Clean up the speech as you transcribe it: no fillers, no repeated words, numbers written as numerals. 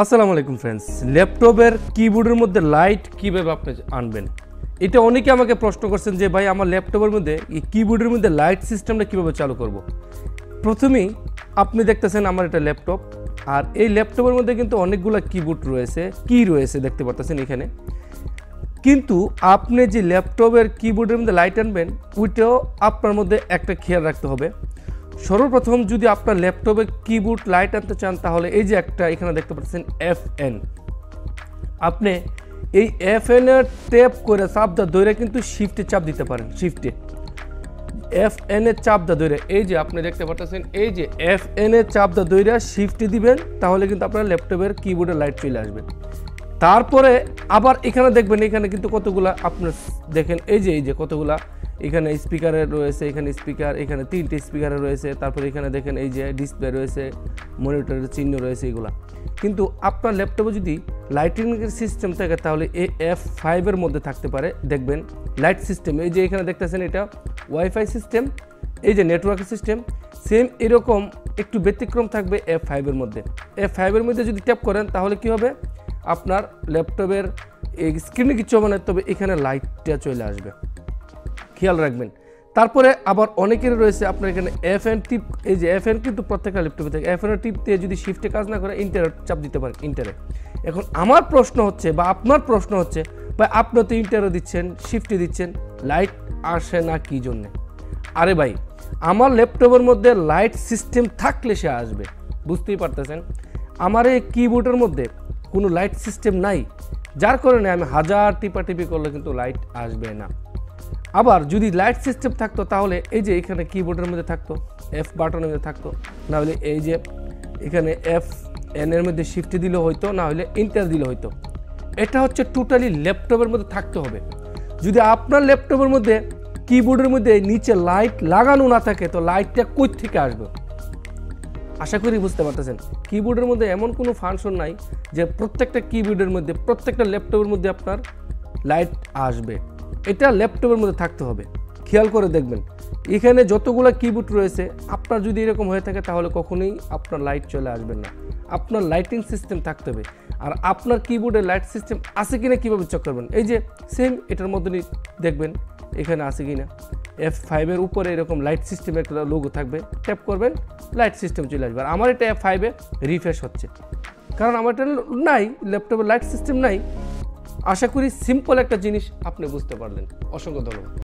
আসসালামু আলাইকুম ফ্রেন্ডস, ল্যাপটপের কিবোর্ডের মধ্যে লাইট কীভাবে আপনি আনবেন, এটা অনেকে আমাকে প্রশ্ন করছেন যে ভাই আমার ল্যাপটপের মধ্যে এই কিবোর্ডের মধ্যে লাইট সিস্টেমটা কীভাবে চালু করব। প্রথমেই আপনি দেখতেছেন আমার এটা ল্যাপটপ, আর এই ল্যাপটপের মধ্যে কিন্তু অনেকগুলো কিবোর্ড রয়েছে, কি রয়েছে দেখতে পাচ্ছেন এখানে। কিন্তু আপনি যে ল্যাপটপের কিবোর্ডের মধ্যে লাইট আনবেন ওইটাও আপনার মধ্যে একটা খেয়াল রাখতে হবে। সর্বপ্রথম যদি আপনার ল্যাপটপে কিবোর্ড লাইট আনতে চান তাহলে এই যে একটা এখানে দেখতে পাচ্ছেন FN, আপনি এই FN এর ট্যাপ করে চাপটা ধরে কিন্তু শিফটে চাপ দিতে পারেন। শিফটে FN এর চাপটা ধরে এই যে আপনি দেখতে পাচ্ছেন এই যে FN এর চাপটা ধরে শিফটে দিবেন, তাহলে কিন্তু আপনার ল্যাপটপের কিবোর্ডে লাইট চলে আসবে। তারপরে আবার এখানে দেখবেন এখানে কিন্তু কতগুলা আপনার দেখেন এই যে কতগুলা এখানে স্পিকারের রয়েছে, এখানে স্পিকার, এখানে 3টে স্পিকারের রয়েছে, তারপরে এখানে দেখেন এই যে ডিসপ্লে রয়েছে, মনিটরের চিহ্ন রয়েছে এগুলা। কিন্তু আপনার ল্যাপটপে যদি লাইটিংয়ের সিস্টেম থাকে তাহলে এই F5 এর মধ্যে থাকতে পারে। দেখবেন লাইট সিস্টেম এই যে এখানে দেখতেছেন এটা ওয়াইফাই সিস্টেম, এই যে নেটওয়ার্ক সিস্টেম সেম এরকম একটু ব্যতিক্রম থাকবে F5 এর মধ্যে। F5 এর মধ্যে যদি ট্যাপ করেন তাহলে কি হবে, আপনার ল্যাপটপের এই স্ক্রিনে কিছু হবে না, তবে এখানে লাইটটা চলে আসবে, খেয়াল রাখবেন। তারপরে আবার অনেকের রয়েছে আপনার এখানে FN টিপ, এই যে FN কিন্তু প্রত্যেকটা ল্যাপটপে থাকে, FN টিপ দিয়ে যদি শিফটে কাজ না করে ইন্টারে চাপ দিতে পারেন, ইন্টারে। এখন আমার প্রশ্ন হচ্ছে বা আপনার প্রশ্ন হচ্ছে ভাই আপনি তো ইন্টারে দিচ্ছেন, শিফটে দিচ্ছেন, লাইট আসে না কি জন্যে? আরে ভাই আমার ল্যাপটপের মধ্যে লাইট সিস্টেম থাকলে সে আসবে, বুঝতেই পারতেছেন। আমার এই কিবোর্ডের মধ্যে কোনো লাইট সিস্টেম নাই, যার কারণে আমি হাজার টিপাটিপি করলে কিন্তু লাইট আসবে না। আবার যদি লাইট সিস্টেম থাকতো তাহলে এই যে এখানে কিবোর্ডের মধ্যে থাকতো, F বাটনের মধ্যে থাকতো, না হলে এই যে এখানে FN এর মধ্যে শিফট দিলে হয়তো, না হলে ইন্টার দিলে হয়তো। এটা হচ্ছে টোটালি ল্যাপটপের মধ্যে থাকতে হবে। যদি আপনার ল্যাপটপের মধ্যে কিবোর্ডের মধ্যে নিচে লাইট লাগানো না থাকে তো লাইটটা কই থেকে আসবে? আশা করি বুঝতে পারতেছেন। কিবোর্ডের মধ্যে এমন কোনো ফাংশন নাই যে প্রত্যেকটা কিবোর্ডের মধ্যে প্রত্যেকটা ল্যাপটপের মধ্যে আপনার লাইট আসবে। এটা ল্যাপটপের মধ্যে থাকতে হবে, খেয়াল করে দেখবেন। এখানে যতগুলো কিবোর্ড রয়েছে আপনার যদি এরকম হয়ে থাকে তাহলে কখনোই আপনার লাইট চলে আসবে না। আপনার লাইটিং সিস্টেম থাকতে হবে। আর আপনার কিবোর্ডের লাইট সিস্টেম আছে কিনা কীভাবে চেক করবেন? এই যে সেম এটার মধ্যে দেখবেন এখানে আছে কিনা, F5 এর উপরে এরকম লাইট সিস্টেমের একটা লোগো থাকবে, ট্যাপ করবেন লাইট সিস্টেম চলে আসবে। আর আমার এটা F5 এ রিফ্রেশ হচ্ছে, কারণ আমার এটা নাই, ল্যাপটপের লাইট সিস্টেম নাই। আশা করি সিম্পল একটা জিনিস আপনি বুঝতে পারলেন। অসংখ্য ধন্যবাদ।